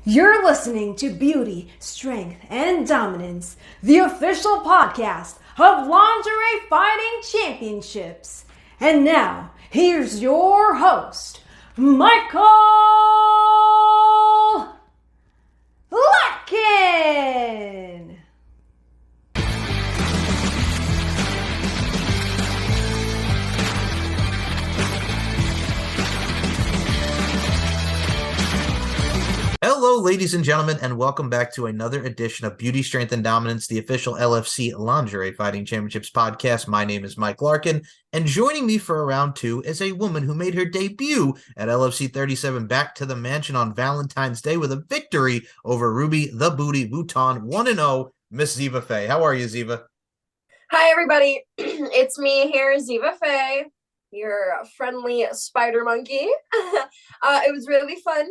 You're listening to Beauty, Strength, and Dominance, the official podcast of Lingerie Fighting Championships. And now, here's your host, Michael Larkin. Hello, ladies and gentlemen, and welcome back to another edition of Beauty, Strength, and Dominance, the official LFC Lingerie Fighting Championships podcast. My name is Mike Larkin, and joining me for round two is a woman who made her debut at LFC 37 back to the mansion on Valentine's Day with a victory over Ruby The Booty Vuitton 1-0, Miss Ziva Fey. How are you, Ziva? Hi, everybody. It's me here, Ziva Fey, your friendly spider monkey. It was really fun.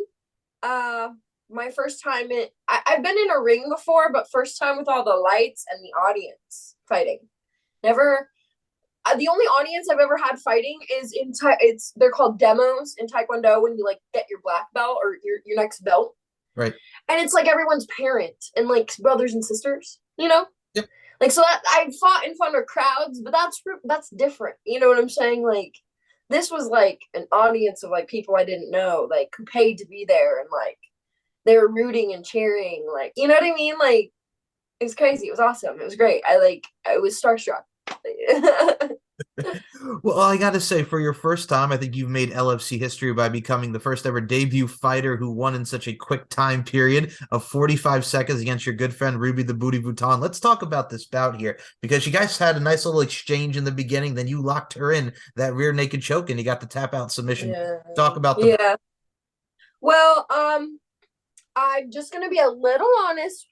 My first time I've been in a ring before, but first time with all the lights and the audience fighting. Never. The only audience I've ever had fighting is they're called demos in Taekwondo when you like get your black belt or your next belt. Right. And it's like everyone's parent and like brothers and sisters, you know? Yep. Like, so that I fought in front of crowds, but that's different. You know what I'm saying? Like, this was like an audience of like people I didn't know, like who paid to be there, and like they were rooting and cheering, like, you know what I mean? Like, it was crazy. It was awesome. It was great. I was starstruck. Well, I got to say, for your first time, I think you've made LFC history by becoming the first ever debut fighter who won in such a quick time period of 45 seconds against your good friend Ruby The Booty Vuitton. Let's talk about this bout here, because you guys had a nice little exchange in the beginning. Then you locked her in that rear naked choke and you got the tap out submission. Yeah. Talk about the Well, I'm just gonna be a little honest.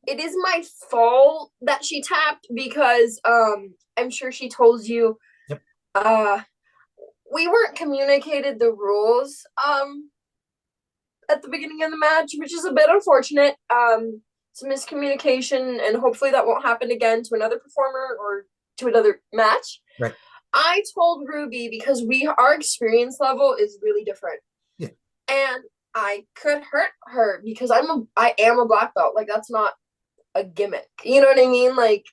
It is my fault that she tapped because I'm sure she told you. Yep. We weren't communicated the rules at the beginning of the match, which is a bit unfortunate. Some miscommunication, and hopefully that won't happen again to another performer or to another match. Right. I told Ruby because our experience level is really different. Yeah. And I could hurt her because I am a black belt. Like, that's not a gimmick. You know what I mean? Like,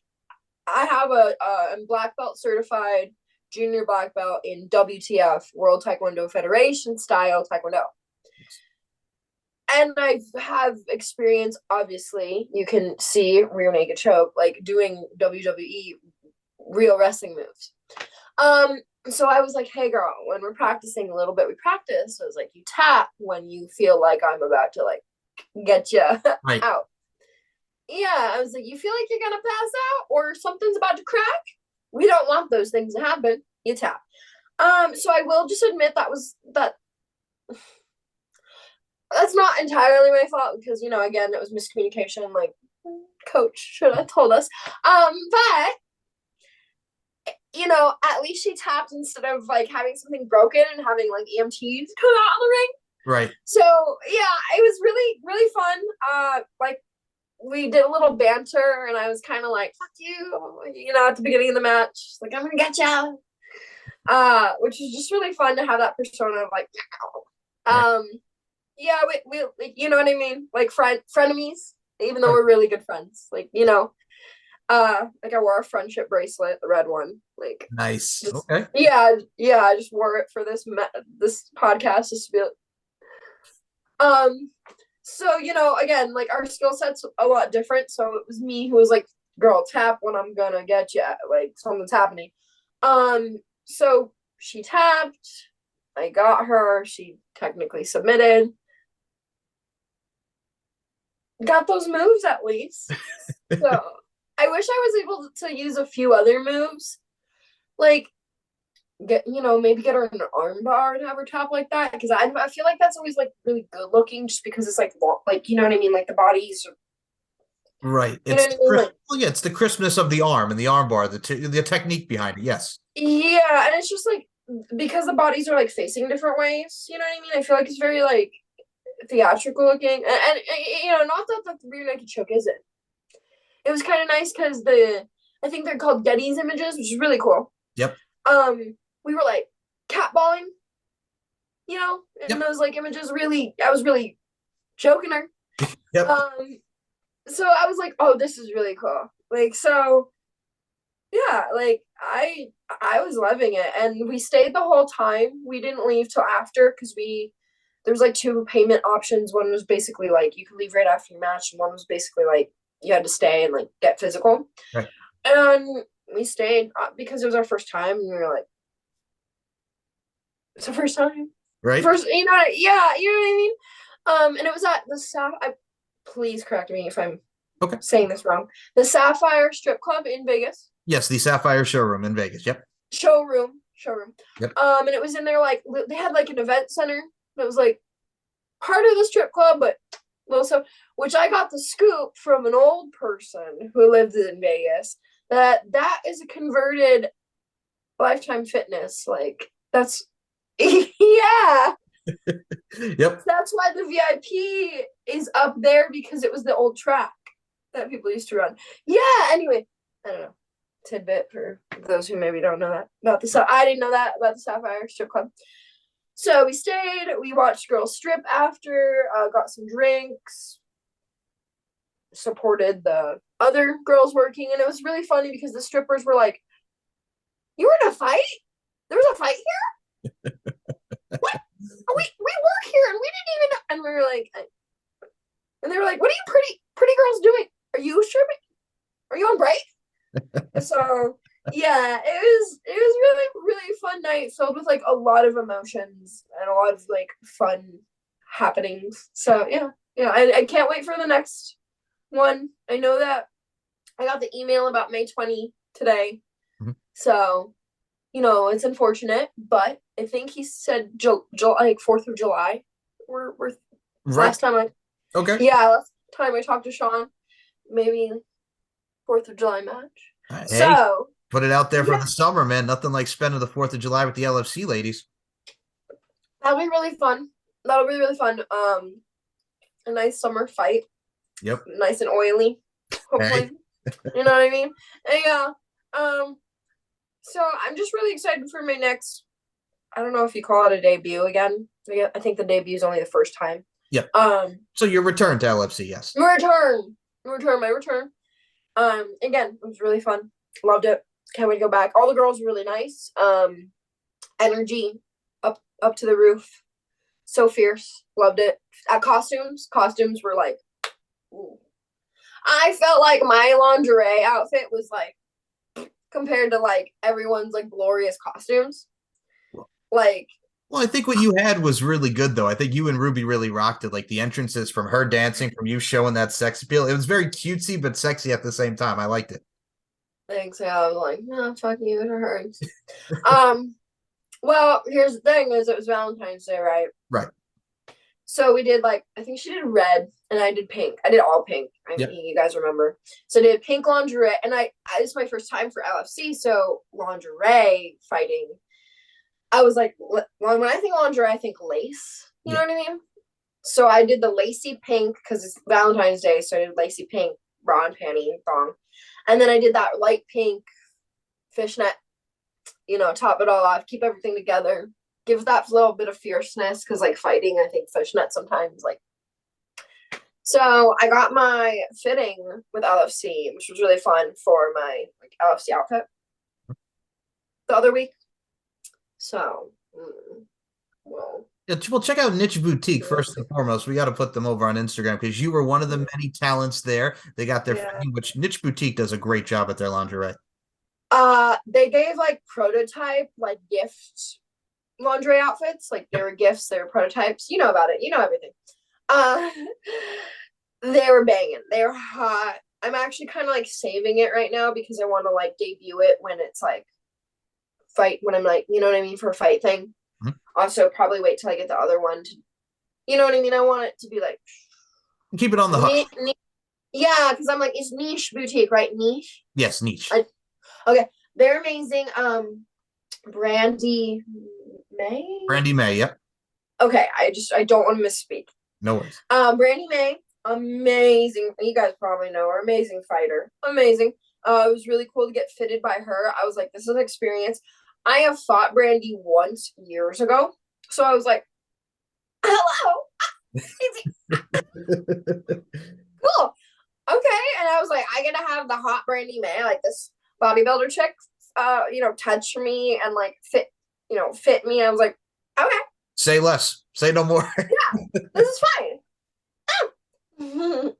I have I'm black belt certified junior black belt in WTF, World Taekwondo Federation style Taekwondo. And I have experience, obviously, you can see rear naked choke, like doing WWE real wrestling moves. So I was like, hey girl, when we're practicing a little bit, we practice. So I was like, you tap when you feel like I'm about to like get you Right. out. Yeah, I was like, you feel like you're gonna pass out or something's about to crack? We don't want those things to happen. You tap. So I will just admit that's not entirely my fault because, you know, again, it was miscommunication. Like, coach should have told us. But you know, at least she tapped instead of like having something broken and having like EMTs come out of the ring. Right. So yeah, it was really, really fun. Like, we did a little banter and I was kind of like, fuck you know, at the beginning of the match, like, I'm gonna get you. Which was just really fun to have that persona of like, Right. yeah, we you know what I mean? Like frenemies, even though we're really good friends. Like, you know, like I wore a friendship bracelet, the red one. Like, Nice. Okay. Yeah, I just wore it for this podcast just to be so, you know, again, like our skill set's a lot different. So it was me who was like, girl, tap when I'm gonna get you, like something's happening. So she tapped, I got her, she technically submitted. Got those moves at least. So I wish I was able to use a few other moves. Like, maybe get her an arm bar and have her tap like that. Because I feel like that's always like really good looking just because it's like you know what I mean? Like the bodies. Right. It's It's the crispness of the arm and the arm bar, the technique behind it. Yes. Yeah, and it's just like because the bodies are like facing different ways. You know what I mean? I feel like it's very like theatrical looking, and you know, not that the rear naked choke isn't. It was kind of nice because I think they're called Getty's images, which is really cool. Yep. We were like catballing, you know, and those like images really, I was really choking her. Yep. So I was like, oh, this is really cool. Like, so yeah, like I was loving it, and we stayed the whole time. We didn't leave till after because there was like 2 payment options. One was basically like you could leave right after your match, and one was basically like you had to stay and like get physical. Right. And we stayed because it was our first time, and we were like, it's the first time, Right. First, yeah, you know what I mean. And it was at the please correct me if I'm saying this wrong. The Sapphire Strip Club in Vegas. Yes, the Sapphire Showroom in Vegas. Yep. Showroom. Yep. And it was in there, like they had like an event center that was like part of the strip club, but also, which I got the scoop from an old person who lived in Vegas that is a converted Lifetime Fitness. Like that's yeah. Yep. That's why the VIP is up there, because it was the old track that people used to run. Yeah. Anyway, I don't know. Tidbit for those who maybe don't know that about the I didn't know that about the Sapphire Strip Club. So we stayed. We watched girls strip after. Got some drinks. Supported the other girls working, and it was really funny because the strippers were like, "You were in a fight? There was a fight here? What? We work here, and we didn't even." And we were like, and they were like, "What are you pretty girls doing? Are you stripping? Are you on break?" So yeah, it was really, really fun night filled with like a lot of emotions and a lot of like fun happenings. So yeah, I can't wait for the next one. I know that I got the email about May 20 today. Mm-hmm. So, it's unfortunate, but I think he said like 4th of July. We're right. Last time last time I talked to Sean, maybe 4th of July match. Hey, so put it out there for the summer, man. Nothing like spending the 4th of July with the LFC ladies. That'll be really fun. That'll be really fun. A nice summer fight. Yep. Nice and oily. Hopefully. Hey. You know what I mean? And yeah. So I'm just really excited for my next, I don't know if you call it a debut again. I think the debut is only the first time. Yep. So your return to LFC, yes. My return. Again, it was really fun. Loved it. Can't wait to go back. All the girls were really nice. Energy up to the roof. So fierce. Loved it. Costumes were like, ooh. I felt like my lingerie outfit was like compared to like everyone's like glorious costumes. Like, well, I think what you had was really good, though. I think you and Ruby really rocked it. Like the entrances from her dancing, from you showing that sex appeal. It was very cutesy, but sexy at the same time. I liked it. Thanks. Yeah, I was like, no, fuck you, it hurts. Well, here's the thing: is it was Valentine's Day, right? Right. So we did like, I think she did red and I did pink. I did all pink. I mean, you guys remember. So I did pink lingerie, and this is my first time for LFC, so lingerie fighting. I was like, when I think lingerie, I think lace. You know what I mean? So I did the lacy pink because it's Valentine's Day, so I did lacy pink bra and panty thong. And then I did that light pink fishnet, top it all off, keep everything together. Give that little bit of fierceness because, like, fighting, I think fishnet sometimes, like. So I got my fitting with LFC, which was really fun for my LFC outfit the other week. So, well. Yeah, well, check out Niche Boutique first and foremost. We got to put them over on Instagram because you were one of the many talents there. They got their fitting, which Niche Boutique does a great job at their lingerie. They gave like prototype, like gift lingerie outfits. Like they were gifts, they were prototypes. You know about it. You know everything. They were banging. They were hot. I'm actually kind of like saving it right now because I want to like debut it when it's like fight, when I'm like, you know what I mean, for a fight thing. Mm-hmm. Also, probably wait till I get the other one to, you know what I mean? I want it to be like, keep it on the hush. Yeah, because I'm like, it's Niche Boutique, right? Niche? Yes, Niche. Okay. They're amazing. Brandy May, yep. Okay, I don't want to misspeak. No worries. Brandy May, amazing. You guys probably know her. Amazing fighter. Amazing. It was really cool to get fitted by her. I was like, this is an experience. I have fought Brandy once years ago. So I was like, hello. Cool. Okay. And I was like, I gotta have the hot Brandy May, like this bodybuilder chick, touch me and like fit me. I was like, okay. Say less. Say no more. Yeah, this is fine.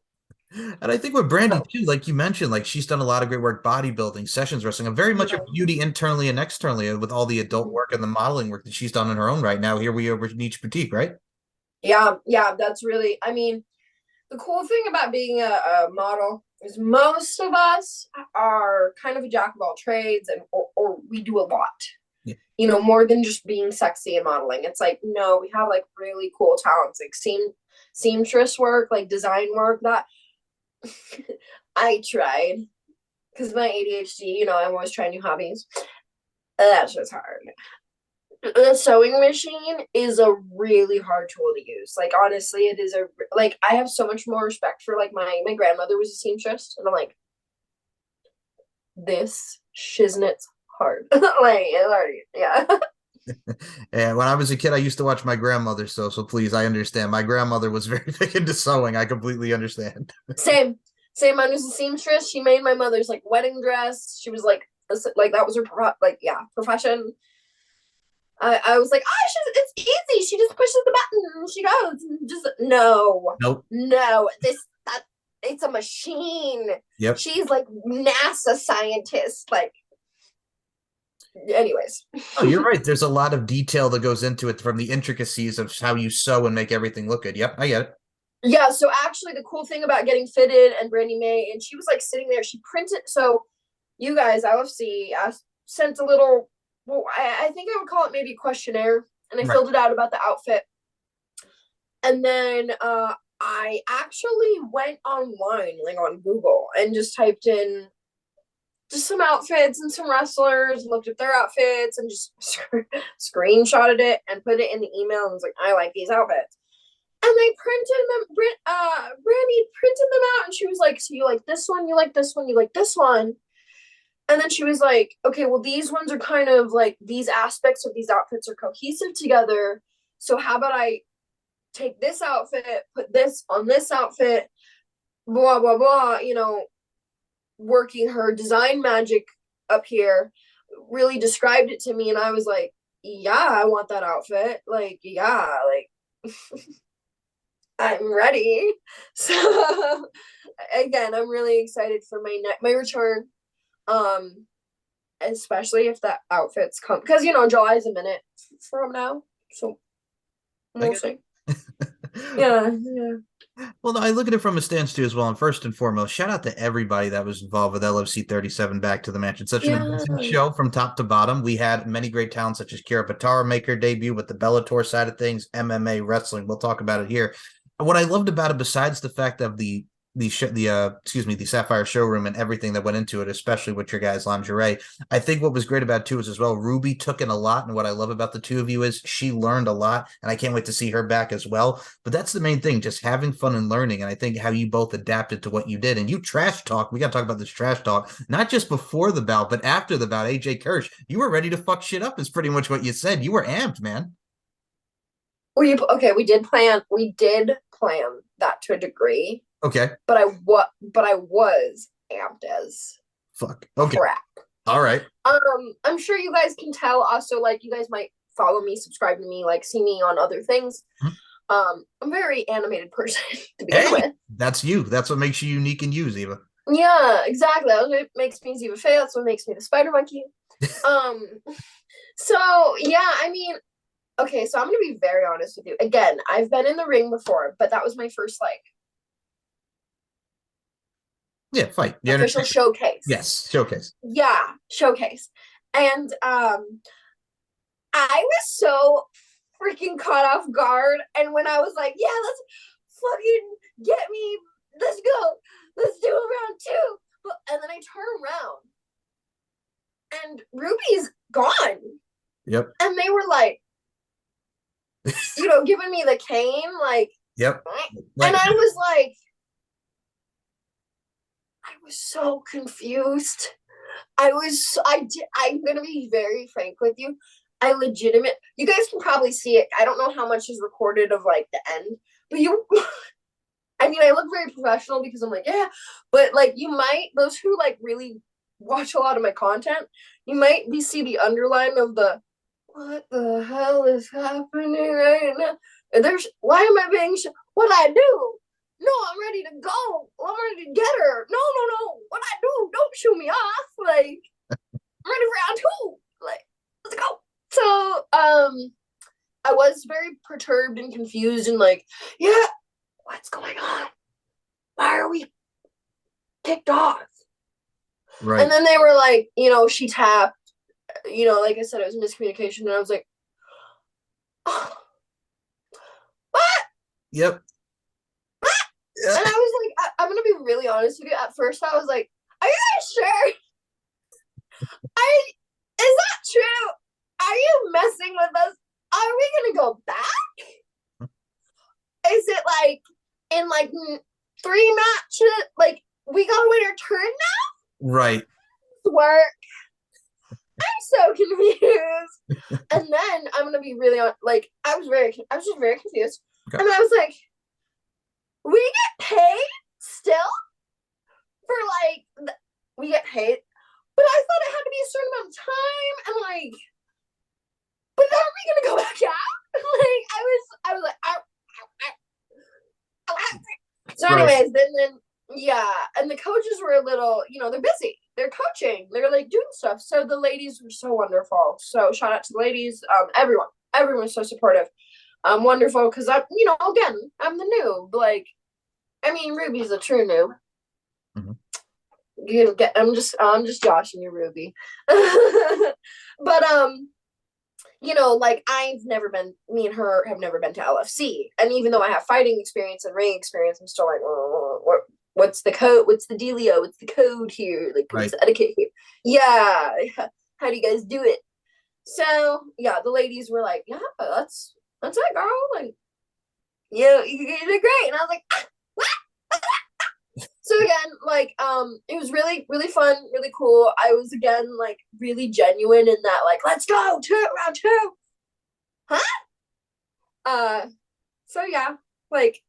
And I think with Brandy too, like you mentioned, like she's done a lot of great work bodybuilding, sessions wrestling, and very much a beauty internally and externally with all the adult work and the modeling work that she's done in her own right. Now here we are with Niche Boutique, right? Yeah, that's really, I mean, the cool thing about being a model is most of us are kind of a jack of all trades and or we do a lot. Yeah. More than just being sexy and modeling. It's like, no, we have like really cool talents, like seamstress work, like design work that I tried because my ADHD, I'm always trying new hobbies. That's just hard. The sewing machine is a really hard tool to use. Like, honestly, it is I have so much more respect for, like, my grandmother was a seamstress, and I'm like, this shiznit's hard. Like, it's already, yeah. And when I was a kid, I used to watch my grandmother sew, so please, I understand. My grandmother was very big into sewing. I completely understand. Same. Mine was a seamstress. She made my mother's, like, wedding dress. She was, like, that was her, profession. I was like, it's easy. She just pushes the button and she goes. Just no. Nope. No. It's a machine. Yep. She's like NASA scientist. Like, anyways. Oh, you're right. There's a lot of detail that goes into it, from the intricacies of how you sew and make everything look good. Yep, I get it. Yeah, so actually the cool thing about getting fitted and Brandy May, and she was like sitting there, she printed, so you guys, LFC, sent a little, well, I think I would call it maybe a questionnaire, and I filled it out about the outfit. And then I actually went online, like on Google, and just typed in just some outfits and some wrestlers, looked at their outfits, and just screenshotted it and put it in the email, and was like, I like these outfits. And they printed them, Brandy printed them out, and she was like, so you like this one, you like this one, you like this one. And then she was like, okay, well, these ones are kind of like, these aspects of these outfits are cohesive together. So how about I take this outfit, put this on this outfit, blah, blah, blah, working her design magic up here, really described it to me. And I was like, yeah, I want that outfit. Like, yeah, like, I'm ready. So again, I'm really excited for my return. Especially if that outfit's come, because July's a minute from now, so we'll see. yeah. Well, I look at it from a stance too as well. And first and foremost, shout out to everybody that was involved with LFC 37 Back to the Match. It's such an amazing show from top to bottom. We had many great talents such as Kira Patara make her debut with the Bellator side of things, MMA, wrestling. We'll talk about it here. What I loved about it, besides the fact of the Sapphire showroom and everything that went into it, especially with your guys' lingerie, I think what was great about it too is as well, Ruby took in a lot, and what I love about the two of you is she learned a lot, and I can't wait to see her back as well. But that's the main thing, just having fun and learning, and I think how you both adapted to what you did. And you trash talk, we got to talk about this trash talk, not just before the bout, but after the bout. AJ Kirsch, you were ready to fuck shit up is pretty much what you said. You were amped, man. We did plan that to a degree. Okay. But I was amped as fuck. Okay. Crap. All right. I'm sure you guys can tell also, like, you guys might follow me, subscribe to me, like see me on other things. I'm a very animated person to begin with. That's you. That's what makes you unique and you, Ziva. Yeah, exactly. That's what makes me Ziva Fey. That's what makes me the Spider Monkey. So yeah, I mean, okay, so I'm gonna be very honest with you. Again, I've been in the ring before, but that was my first fight. Official showcase. Yes, showcase. Yeah, showcase. And I was so freaking caught off guard. And when I was like, yeah, let's fucking get me, let's go, let's do a round two. And then I turn around and Ruby's gone. Yep. And they were like, giving me the cane, like, yep. And I was like, I was so confused. I'm going to be very frank with you. You guys can probably see it. I don't know how much is recorded of like the end, but you, I mean, I look very professional because I'm like, yeah, but like you might, those who like really watch a lot of my content, you might see the underline of the, what the hell is happening right now? And why am I being, what I do? No, I'm ready to go. I'm ready to get her. No. What I do, don't shoot me off. Like, I'm ready for round 2. Like, let's go. So, I was very perturbed and confused and like, yeah, what's going on? Why are we kicked off? Right. And then they were like, she tapped, like I said, it was miscommunication. And I was like, oh, what? Yep. And I was like, I'm going to be really honest with you. At first, I was like, are you guys sure? Is that true? Are you messing with us? Are we going to go back? Is it like in like 3 matches? Like, we got to win our turn now? Right. Work. I'm so confused. And then I'm going to be really like, I was just very confused. Okay. And I was like, we get paid still for like, we get paid, but I thought it had to be a certain amount of time. And like, but then are we going to go back out? Like, I was like, so anyways, then yeah, and the coaches were a little, they're busy. They're coaching. They're like doing stuff. So the ladies were so wonderful. So shout out to the ladies. Everyone's so supportive. Wonderful because I'm, again, I'm the noob. Like, I mean, Ruby's a true noob. Mm-hmm. I'm just joshing you, Ruby. But like me and her have never been to LFC, and even though I have fighting experience and ring experience, I'm still like, what's the code? What's the dealio? What's the code here? Like, what's the etiquette here? Yeah, how do you guys do it? So yeah, the ladies were like, yeah, that's it, girl. Like, yeah, you did great, and I was like, what? So again, like, it was really, really fun, really cool. I was again like really genuine in that, like, let's go round 2, huh? So yeah, like,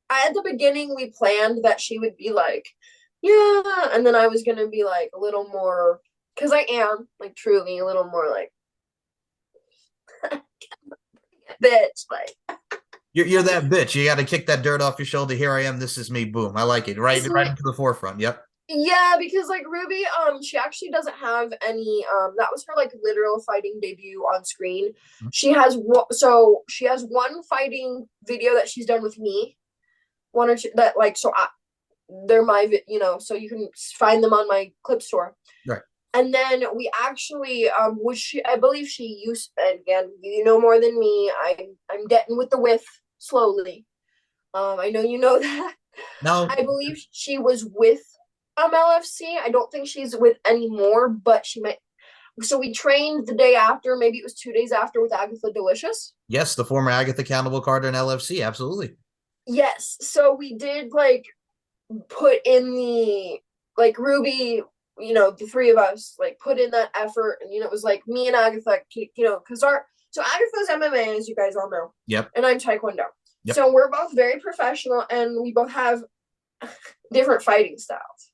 at the beginning we planned that she would be like, yeah, and then I was gonna be like a little more, because I am like truly a little more like, bitch, like. You're that bitch. You got to kick that dirt off your shoulder. Here I am. This is me. Boom. I like it. Right into the forefront. Yep. Yeah, because like Ruby, she actually doesn't have any. That was her like literal fighting debut on screen. Mm-hmm. She has one fighting video that she's done with me, 1 or 2 that like they're my so you can find them on my clip store. Right. And then we actually I believe she used, and again, more than me. I'm getting with the whiff slowly. I know you know that. No. I believe she was with LFC. I don't think she's with anymore, but she might. So we trained the day after, maybe it was 2 days after, with Agatha Delicious. Yes, the former Agatha Cannibal Carter in LFC, absolutely. Yes. So we did like put in the like Ruby, the 3 of us like put in that effort, and it was like me and Agatha, because Agatha's MMA, as you guys all know. Yep. And I'm Taekwondo. Yep. So we're both very professional, and we both have different fighting styles.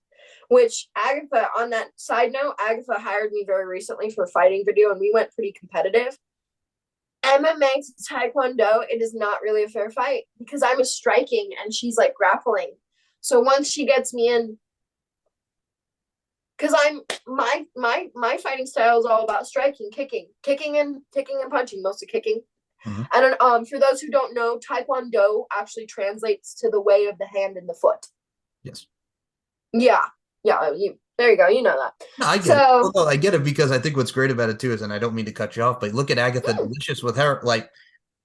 Which Agatha, on that side note, Agatha hired me very recently for a fighting video, and we went pretty competitive. MMA to Taekwondo, it is not really a fair fight because I'm a striking and she's like grappling. So once she gets me in, because my fighting style is all about striking, kicking and punching, mostly kicking. Mm-hmm. And for those who don't know, Taekwondo actually translates to the way of the hand and the foot. Yes. Yeah. There you go. You know that. No, I get it. Well, I get it because I think what's great about it too is, and I don't mean to cut you off, but look at Agatha Delicious with her. Like,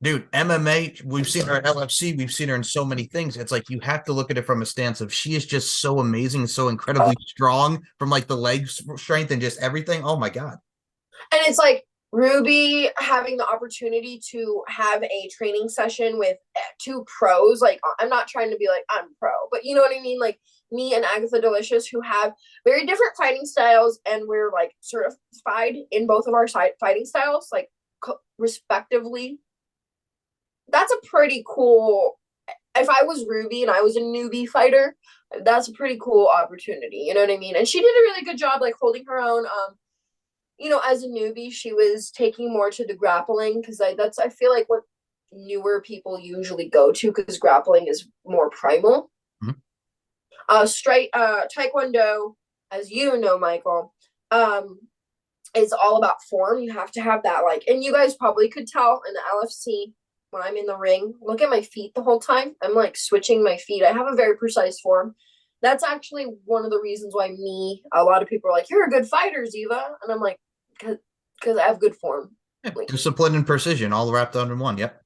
dude, MMA, we've seen her at LFC, we've seen her in so many things. It's like you have to look at it from a stance of she is just so amazing, so incredibly strong from like the leg strength and just everything. Oh my God. And it's like Ruby having the opportunity to have a training session with 2 pros. Like, I'm not trying to be like, I'm pro, but you know what I mean? Like, me and Agatha Delicious, who have very different fighting styles, and we're like certified in both of our fighting styles, like respectively. That's a pretty cool if I was Ruby and I was a newbie fighter, that's a pretty cool opportunity. You know what I mean? And she did a really good job, like holding her own. As a newbie, she was taking more to the grappling because I feel like what newer people usually go to because grappling is more primal. Straight Taekwondo, as you know, Michael, is all about form. You have to have that, like, and you guys probably could tell in the LFC when I'm in the ring, look at my feet the whole time. I'm like switching my feet. I have a very precise form. That's actually one of the reasons why a lot of people are like, you're a good fighter, Ziva. And I'm like, because I have good form. Yeah, like, discipline and precision all wrapped under one. Yep.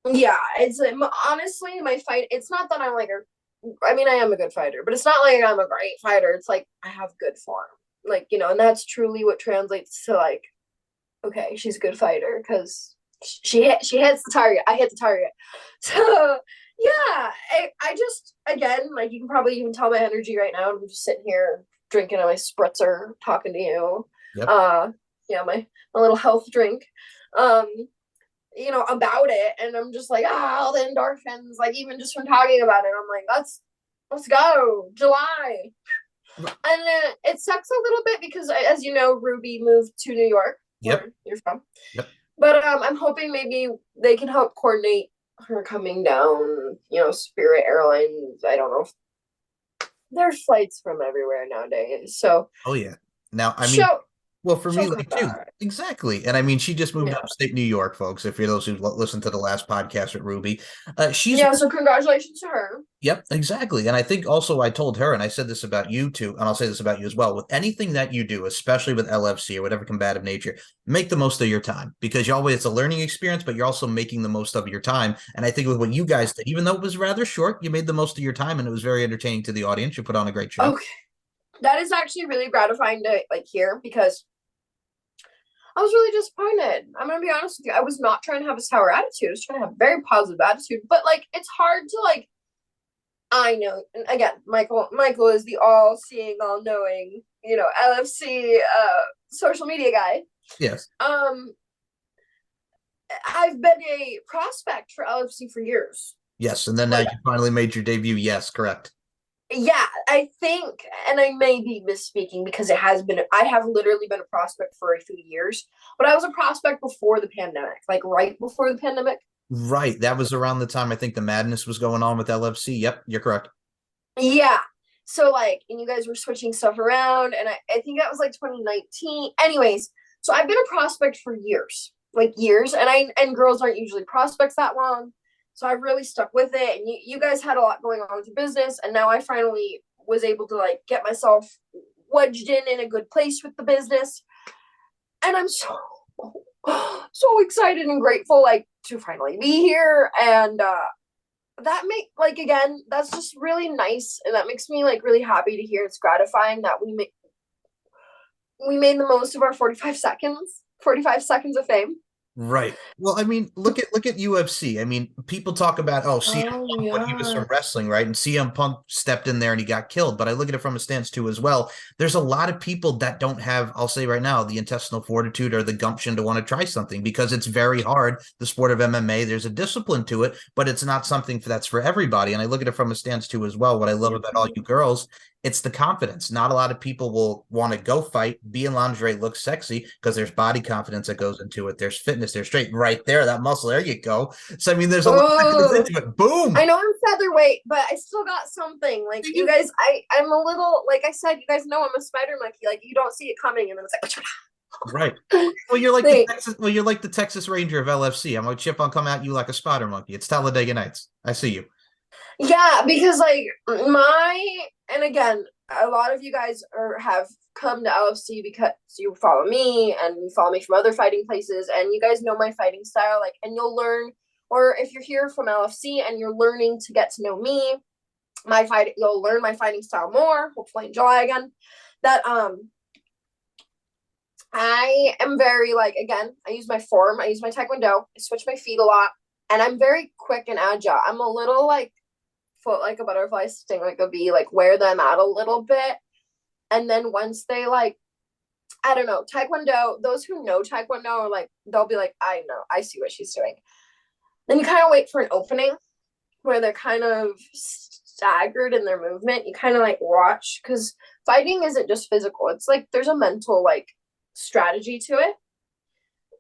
Yeah, it's honestly my fight. It's not that I'm like I am a good fighter, but it's not like I'm a great fighter. It's like I have good form, like, and that's truly what translates to like, okay, she's a good fighter because she hits the target. I hit the target. So yeah, I just, again, like, you can probably even tell my energy right now. I'm just sitting here drinking on my spritzer, talking to you. Yep. Yeah, my little health drink. About it, and I'm just like, all the endorphins, like, even just from talking about it, I'm like, let's go, July. And it sucks a little bit because, as you know, Ruby moved to New York, where you're from. Yep. But I'm hoping maybe they can help coordinate her coming down, Spirit Airlines. I don't know. There's flights from everywhere nowadays, so. Oh yeah. Now, I mean, well, for me, like, too. Exactly. And I mean, she just moved upstate New York, folks, if you're those who listened to the last podcast with Ruby. So congratulations to her. Yep, exactly. And I think also I told her, and I said this about you too, and I'll say this about you as well, with anything that you do, especially with LFC or whatever combative nature, make the most of your time, because it's a learning experience, but you're also making the most of your time. And I think with what you guys did, even though it was rather short, you made the most of your time, and it was very entertaining to the audience. You put on a great show. Okay. That is actually really gratifying to hear, because I was really disappointed. I'm gonna be honest with you. I was not trying to have a sour attitude. I was trying to have a very positive attitude. But it's hard to I know. And again, Michael is the all-seeing, all-knowing, LFC social media guy. Yes. I've been a prospect for LFC for years. Yes, and then now you finally made your debut. Yes, correct. Yeah, I think, and I may be misspeaking because I have literally been a prospect for a few years, but I was a prospect before the pandemic, right before the pandemic. Right. That was around the time I think the madness was going on with LFC. Yep, you're correct. Yeah. So and you guys were switching stuff around, and I think that was 2019. Anyways, so I've been a prospect for years, and girls aren't usually prospects that long. So I really stuck with it, and you guys had a lot going on with your business, and now I finally was able to get myself wedged in a good place with the business, and I'm so excited and grateful to finally be here, and that again, that's just really nice, and that makes me really happy to hear. It's gratifying that we made the most of our 45 seconds of fame. Right. Well, I mean, look at UFC. I mean, people talk about CM Punk when he was from wrestling, right? And CM Punk stepped in there and he got killed. But I look at it from a stance too as well. There's a lot of people that don't have, I'll say right now, the intestinal fortitude or the gumption to want to try something, because it's very hard. The sport of MMA, there's a discipline to it, but it's not something that's for everybody. And I look at it from a stance too as well. What I love about all you girls, it's the confidence. Not a lot of people will want to go fight, be in lingerie, look sexy, because there's body confidence that goes into it. There's fitness. There's straight right there, that muscle. There you go. So, I mean, there's a lot that goes into it. Boom. I know I'm featherweight, but I still got something. You guys, I'm a little, like I said, you guys know I'm a spider monkey. You don't see it coming, and then it's right. Well, you're like the Texas Ranger of LFC. I'm like, Chip, I'll come at you like a spider monkey. It's Talladega Nights. I see you. Yeah, because and again, a lot of you guys have come to LFC because you follow me and you follow me from other fighting places, and you guys know my fighting style, and you'll learn, or if you're here from LFC and you're learning to get to know me, you'll learn my fighting style more, hopefully in July again, that I am very again, I use my form, I use my Taekwondo, I switch my feet a lot, and I'm very quick and agile. I'm a little foot like a butterfly, sting like a bee, wear them out a little bit. And then once they I don't know, Taekwondo, those who know Taekwondo are they'll be I know, I see what she's doing. Then you kind of wait for an opening. where they're kind of staggered in their movement. You kind of like watch, because fighting isn't just physical. It's like there's a mental like strategy to it.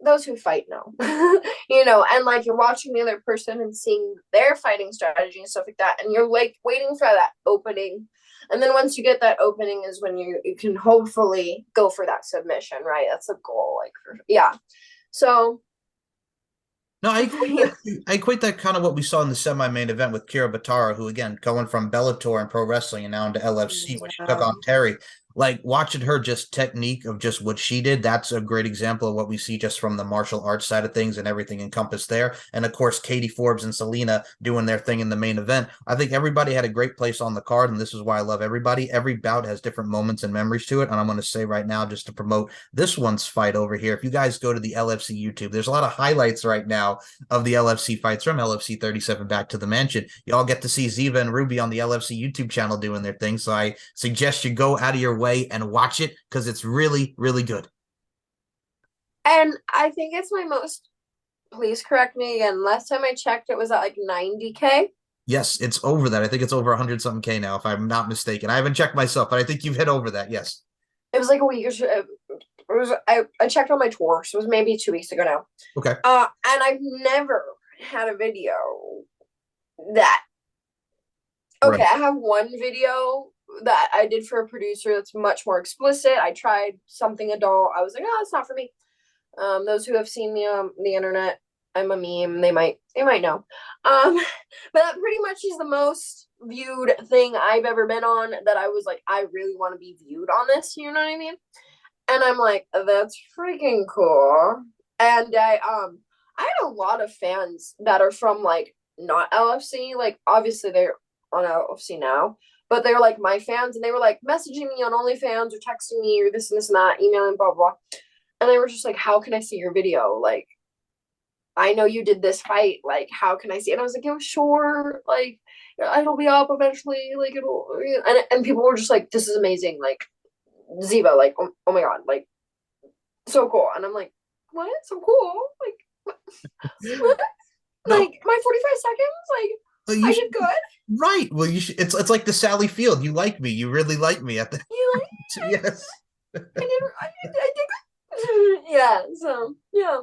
Those who fight know, and like you're watching the other person and seeing their fighting strategy and stuff like that, and you're like waiting for that opening. And then once you get that opening is when you can hopefully go for that submission, right? That's the goal. So No, I equate that kind of what we saw in the semi-main event with Kira Batara, who again going from Bellator and pro wrestling and now into LFC when she took on Terry. Like watching her just technique of just what she did, that's a great example of what we see just from the martial arts side of things and everything encompassed there. And of course, Katie Forbes and Selena doing their thing in the main event. I think everybody had a great place on the card, and this is why I love everybody. Every bout has different moments and memories to it. And I'm going to say right now, just to promote this one's fight over here, if you guys go to the LFC YouTube, there's a lot of highlights right now of the LFC fights from LFC 37 back to the mansion. Y'all get to see Ziva and Ruby on the LFC YouTube channel doing their thing. So I suggest you go out of your way and watch it because it's really, really good. And I think it's my most, please correct me again, last time I checked, it was at like 90K. Yes, it's over that. I think it's over 100 something K now, if I'm not mistaken. I haven't checked myself, but I think you've hit over that. Yes. It was like a week or so. I checked on my tour, so it was maybe 2 weeks ago now. Okay. And I've never had a video that. Okay, right. I have one video that I did for a producer that's much more explicit. I tried something adult. I was like, oh, it's not for me. Those who have seen me on the internet, I'm a meme. They might know. But that pretty much is the most viewed thing I've ever been on that I was like, I really want to be viewed on this. You know what I mean? And I'm like, that's freaking cool. And I had a lot of fans that are from like not LFC. Like obviously they're on LFC now, but they were like my fans, and they were like messaging me on OnlyFans or texting me or this and this and that, emailing, blah, blah. And they were just like, how can I see your video? Like, I know you did this fight. Like, how can I see it? And I was like, sure. Like, it'll be up eventually. Like, it'll, and people were just like, this is amazing. Like, Ziva, like, oh my God, like, so cool. And I'm like, what? So cool? Like, what? No. Like, my 45 seconds? Like, I did good. Right. Well, you should. It's like the Sally Field. You like me. You really like me at the. You like? Yes. I did. Yeah. So yeah.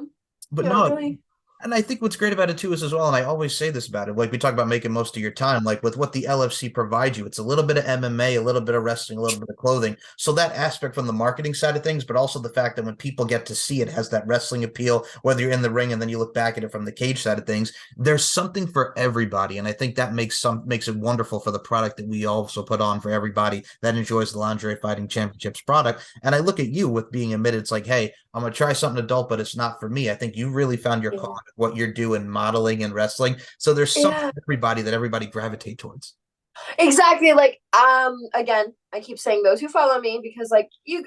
But no. Really. And I think what's great about it too is as well, and I always say this about it, like we talk about making most of your time, like with what the LFC provides you, it's a little bit of MMA, a little bit of wrestling, a little bit of clothing. So that aspect from the marketing side of things, but also the fact that when people get to see it, has that wrestling appeal, whether you're in the ring and then you look back at it from the cage side of things, there's something for everybody. And I think that makes it wonderful for the product that we also put on for everybody that enjoys the Lingerie Fighting Championships product. And I look at you with being admitted, it's like, hey, I'm going to try something adult, but it's not for me. I think you really found your calling, what you're doing, modeling and wrestling. So there's something for everybody that everybody gravitate towards. Exactly. Like, again, I keep saying those who follow me, because like you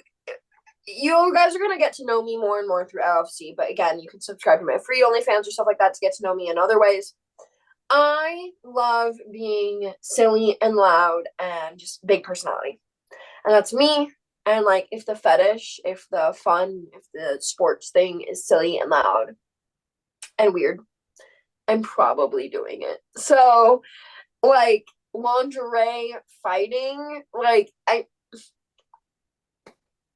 guys are going to get to know me more and more through LFC. But again, you can subscribe to my free OnlyFans or stuff like that to get to know me in other ways. I love being silly and loud and just big personality. And that's me. And like, if the fetish, if the fun, if the sports thing is silly and loud and weird, I'm probably doing it. So like lingerie fighting, like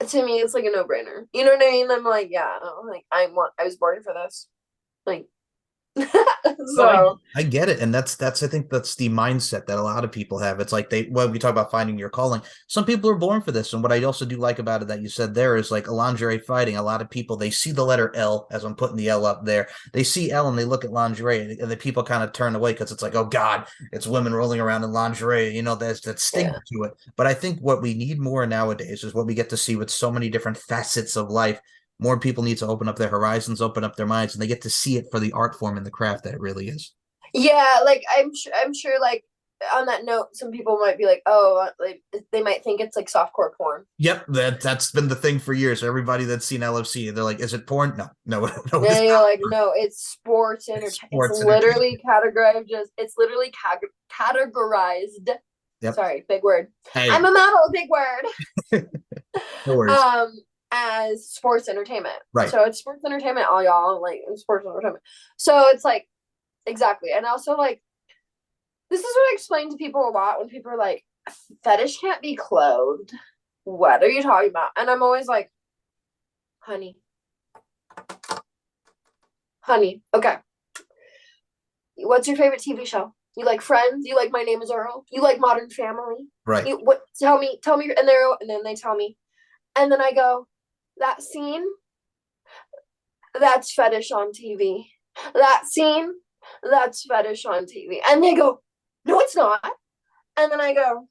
to me, it's like a no-brainer. You know what I mean? I'm like, yeah, like I was born for this. Like, so I get it. And that's I think that's the mindset that a lot of people have. It's like when we talk about finding your calling, some people are born for this. And what I also do like about it that you said there is like a lingerie fighting. A lot of people, they see the letter L, as I'm putting the L up there. They see L and they look at lingerie, and the people kind of turn away because it's like, oh God, it's women rolling around in lingerie. You know, there's that stigma to it. But I think what we need more nowadays is what we get to see with so many different facets of life. More people need to open up their horizons, open up their minds, and they get to see it for the art form and the craft that it really is. Yeah, like I'm sure like on that note, some people might be like, oh, like they might think it's like softcore porn. Yep, that's been the thing for years. Everybody that's seen LFC, they're like, is it porn? No. Yeah, you're like, no, it's sports entertainment. It's literally categorized as categorized. Yep. Sorry, big word. Hey. I'm a model, big word. No worries. As sports entertainment. Right. So it's sports entertainment, all y'all, like sports entertainment. So it's like, exactly. And also like This is what I explain to people a lot when people are like, fetish can't be clothed. What are you talking about? And I'm always like, honey, okay. What's your favorite TV show? You like Friends? You like My Name is Earl? You like Modern Family? Right. Tell me, and then they tell me. And then I go, that scene, that's fetish on TV. That scene, that's fetish on TV. And they go, no, it's not. And then I go,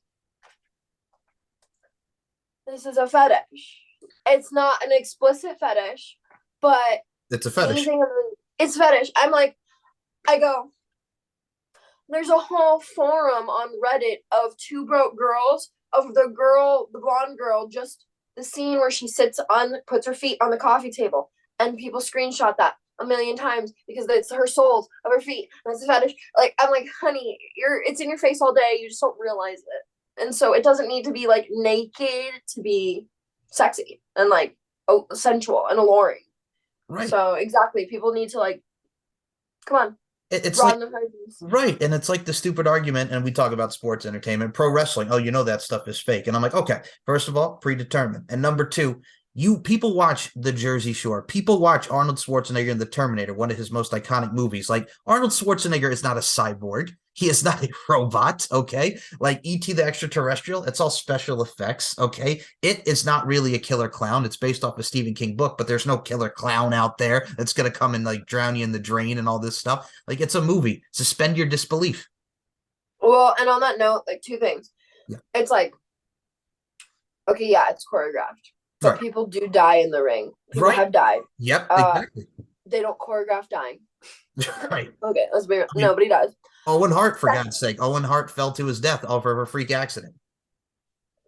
this is a fetish. It's not an explicit fetish, but it's a fetish. It's fetish. I'm like, I go, there's a whole forum on Reddit of two broke girls, of the blonde girl, just the scene where she puts her feet on the coffee table, and people screenshot that a million times because it's her soles of her feet, and it's a fetish. Like, I'm like, honey, it's in your face all day, you just don't realize it. And so it doesn't need to be like naked to be sexy and like sensual and alluring. Right. So exactly, people need to like, come on. It's like, right, and it's like the stupid argument, and we talk about sports entertainment, pro wrestling. Oh, you know that stuff is fake, and I'm like, okay. First of all, predetermined, and number two, people watch The Jersey Shore. People watch Arnold Schwarzenegger in The Terminator, one of his most iconic movies. Like, Arnold Schwarzenegger is not a cyborg. He is not a robot, okay? Like E.T. the Extraterrestrial, it's all special effects, okay? It is not really a killer clown. It's based off a Stephen King book, but there's no killer clown out there that's going to come and like drown you in the drain and all this stuff. Like, it's a movie. Suspend your disbelief. Well, and on that note, like, two things. Yeah. It's like, okay, yeah, it's choreographed. But right. People do die in the ring. People have died. Yep, exactly. They don't choreograph dying. Right. Okay, let's be real. Nobody does. Owen Hart, for God's sake. Owen Hart fell to his death over a freak accident.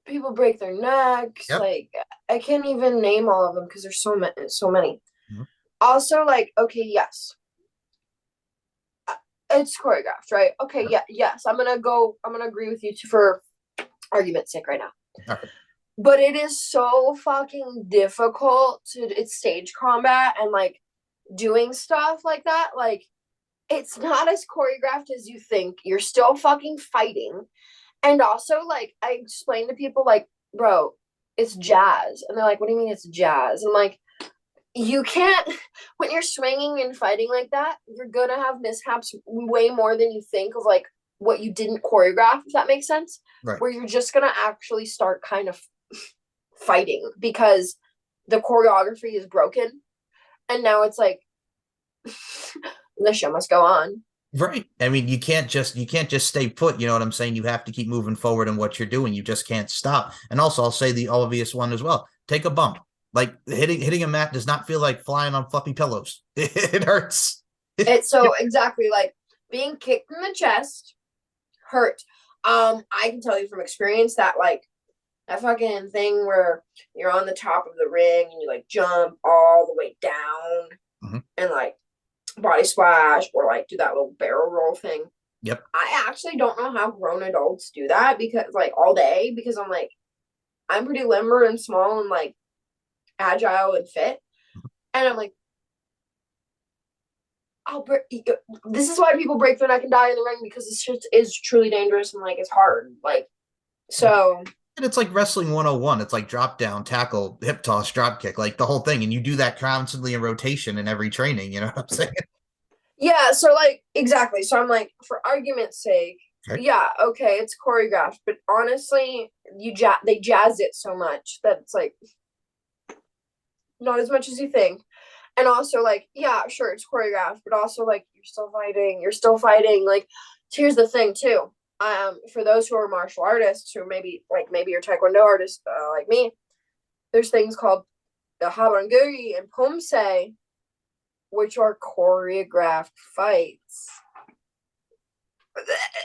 People break their necks. Yep. Like, I can't even name all of them because there's so many. Mm-hmm. Also, like, okay, yes. It's choreographed, right? Okay, yeah, yes. I'm gonna agree with you for argument's sake right now. Okay. But it is so fucking difficult it's stage combat and like doing stuff like that. Like, it's not as choreographed as you think. You're still fucking fighting. And also, like, I explain to people, like, bro, it's jazz. And they're like, what do you mean it's jazz? And like, you can't, when you're swinging and fighting like that, you're gonna have mishaps way more than you think of like what you didn't choreograph, if that makes sense. Right. Where you're just gonna actually start kind of fighting because the choreography is broken. And now it's like, the show must go on. Right. I mean, you can't just stay put. You know what I'm saying? You have to keep moving forward in what you're doing. You just can't stop. And also, I'll say the obvious one as well. Take a bump. Like hitting a mat does not feel like flying on fluffy pillows. It hurts. It's so exactly like being kicked in the chest hurt. I can tell you from experience that like that fucking thing where you're on the top of the ring and you like jump all the way down mm-hmm. and like body splash or like do that little barrel roll thing. Yep. I actually don't know how grown adults do that because like all day because I'm pretty limber and small and like agile and fit. And I'm like, this is why people break their neck and die in the ring because this shit is truly dangerous and like it's hard. Like, so. And it's like wrestling 101. It's like drop down, tackle, hip toss, drop kick, like the whole thing. And you do that constantly in rotation in every training. You know what I'm saying? Yeah. So like, exactly. So I'm like, for argument's sake, okay. Yeah, okay, it's choreographed. But honestly, they jazz it so much that it's like not as much as you think. And also like, yeah, sure, it's choreographed, but also like you're still fighting. Like, here's the thing too. For those who are martial artists, or maybe you're Taekwondo artist like me, there's things called the Habanguri and Pomse, which are choreographed fights.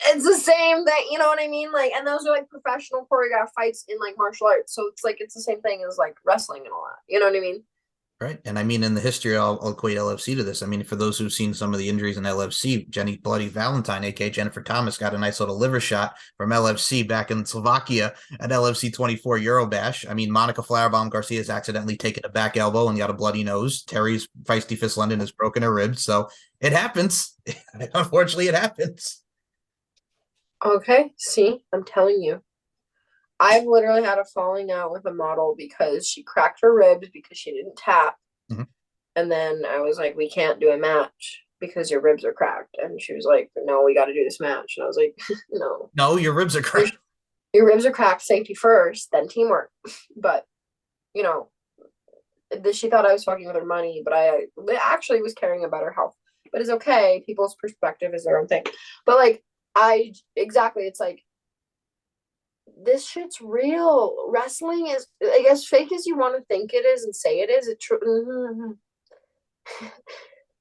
It's the same thing, you know what I mean? Like, and those are like professional choreographed fights in like martial arts. So it's like it's the same thing as like wrestling and all that. You know what I mean? Right. And I mean, in the history, I'll equate LFC to this. I mean, for those who've seen some of the injuries in LFC, Jenny Bloody Valentine, aka Jennifer Thomas, got a nice little liver shot from LFC back in Slovakia at LFC 24 Eurobash. I mean, Monica Flowerbaum Garcia has accidentally taken a back elbow and got a bloody nose. Terry's Feisty Fist London has broken her ribs. So it happens. Unfortunately, it happens. Okay, see, I'm telling you. I've literally had a falling out with a model because she cracked her ribs because she didn't tap. Mm-hmm. And then I was like, we can't do a match because your ribs are cracked. And she was like, no, we got to do this match. And I was like, no. No, your ribs are cracked. Your ribs are cracked, safety first, then teamwork. But, you know, she thought I was fucking with her money, but I actually was caring about her health. But it's okay. People's perspective is their own thing. But, like, it's like, this shit's real. Wrestling is, I guess, fake as you want to think it is and say it is.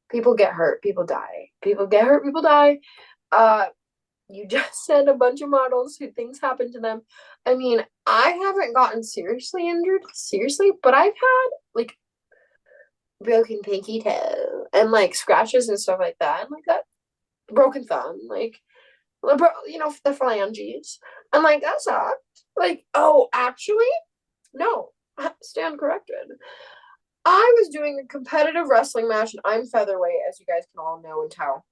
People get hurt. People die. People get hurt. People die. You just said a bunch of models who things happen to them. I mean, I haven't gotten seriously injured, but I've had like broken pinky toe and like scratches and stuff like that, and like that broken thumb, like the phalanges, and like that sucked. Like, oh, actually, no, stand corrected. I was doing a competitive wrestling match, and I'm featherweight, as you guys can all know and tell,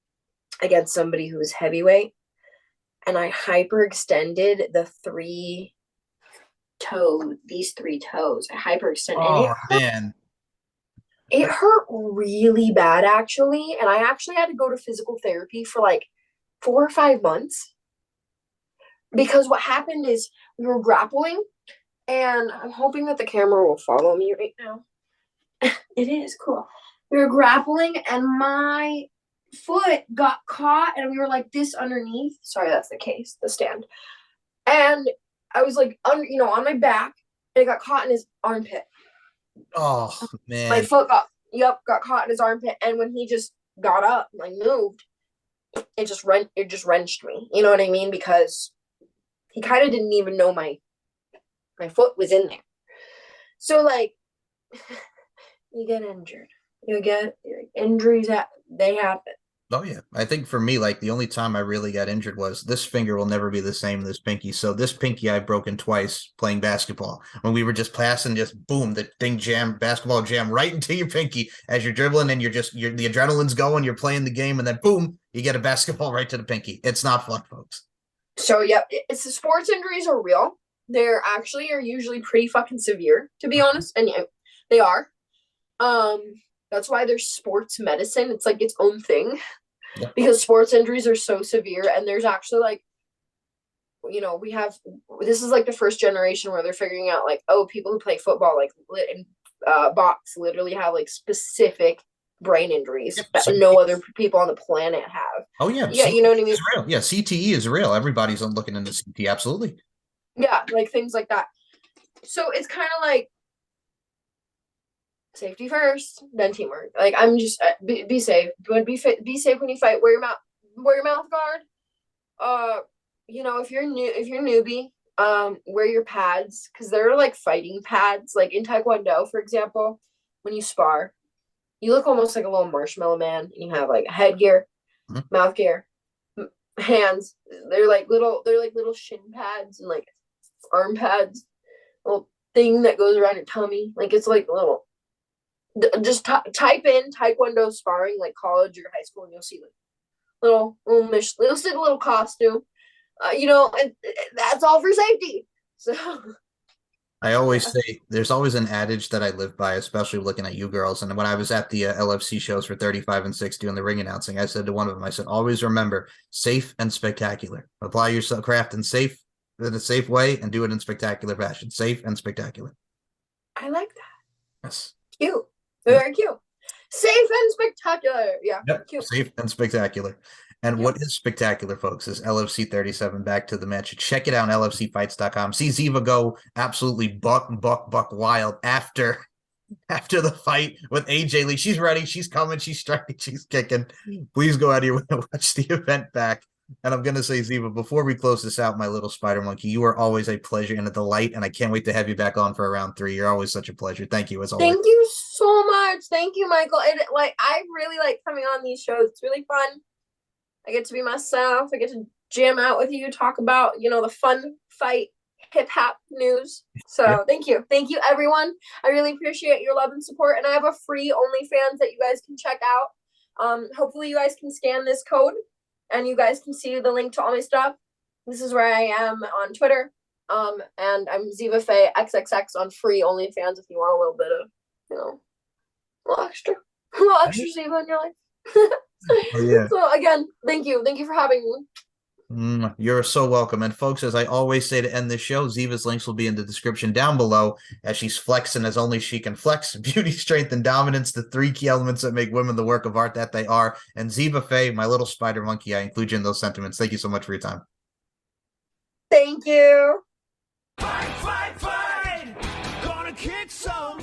against somebody who was heavyweight. And I hyperextended these three toes. I hyperextended. Oh, man. It hurt really bad, actually. And I actually had to go to physical therapy for like 4 or 5 months. Because what happened is we were grappling, and I'm hoping that the camera will follow me right now. It is cool. We were grappling, and my foot got caught, and we were like this underneath. Sorry, that's the stand. And I was like, on my back, and it got caught in his armpit. Oh, man. My foot got caught in his armpit, and when he just got up, like moved, it just wrenched me. You know what I mean? Because he kind of didn't even know my foot was in there. So like, you get injured. You get injuries. They happen. Oh, yeah. I think for me, like, the only time I really got injured was this finger will never be the same as this pinky. So this pinky I've broken twice playing basketball. When we were just passing, just boom, the thing basketball jam right into your pinky as you're dribbling, and the adrenaline's going, you're playing the game, and then boom, you get a basketball right to the pinky. It's not fun, folks. So, yeah, it's the sports injuries are real. They're actually are usually pretty fucking severe, to be honest. And yeah, they are. That's why there's sports medicine. It's like its own thing. Yeah. Because sports injuries are so severe, and there's actually like, this is like the first generation where they're figuring out like, oh, people who play football like and box literally have like specific brain injuries that no other people on the planet have. Oh yeah, yeah, you know what I mean. It's real. Yeah, CTE is real. Everybody's looking into CTE. Absolutely. Yeah, like things like that. So it's kind of like safety first, then teamwork. Like, I'm just be safe. Be safe when you fight. Wear your mouth guard. If you're newbie, wear your pads, because they're like fighting pads. Like in Taekwondo, for example, when you spar, you look almost like a little marshmallow man. You have like headgear, mouth gear, hands. They're like little shin pads and like arm pads. Little thing that goes around your tummy. Like it's like a little. Just type in Taekwondo sparring, like college or high school, and you'll see like you'll see the little costume, and that's all for safety. So I always say there's always an adage that I live by, especially looking at you girls. And when I was at the LFC shows for 35 and 6 doing the ring announcing, I said to one of them, I said, always remember, safe and spectacular. Apply your craft in a safe way, and do it in spectacular fashion. Safe and spectacular. I like that. Yes. Cute. Very cute. Safe and spectacular. Yeah. Yep. Cute. Safe and spectacular. And what is spectacular, folks, is LFC 37 back to the match. Check it out on LFCfights.com. See Ziva go absolutely buck wild after the fight with AJ Lee. She's ready. She's coming. She's striking. She's kicking. Please go out of your way and watch the event back. And I'm going to say, Ziva, before we close this out, my little spider monkey, you are always a pleasure and a delight, and I can't wait to have you back on for round 3. You're always such a pleasure. Thank you, as always. Thank you so much. Thank you, Michael. I really like coming on these shows. It's really fun. I get to be myself. I get to jam out with you, talk about, the fun fight, hip-hop news. So Thank you. Thank you, everyone. I really appreciate your love and support, and I have a free OnlyFans that you guys can check out. Hopefully you guys can scan this code, and you guys can see the link to all my stuff. This is where I am on Twitter. And I'm Ziva Fey XXX on free OnlyFans if you want a little bit of, a little extra Ziva in your life. Oh, yeah. So again, thank you for having me. You're so welcome. And folks, as I always say to end this show, Ziva's links will be in the description down below as she's flexing as only she can flex. Beauty, strength, and dominance, the three key elements that make women the work of art that they are. And Ziva Fey, my little spider monkey, I include you in those sentiments. Thank you so much for your time. Thank you. Fight, fight, fight! Gonna kick some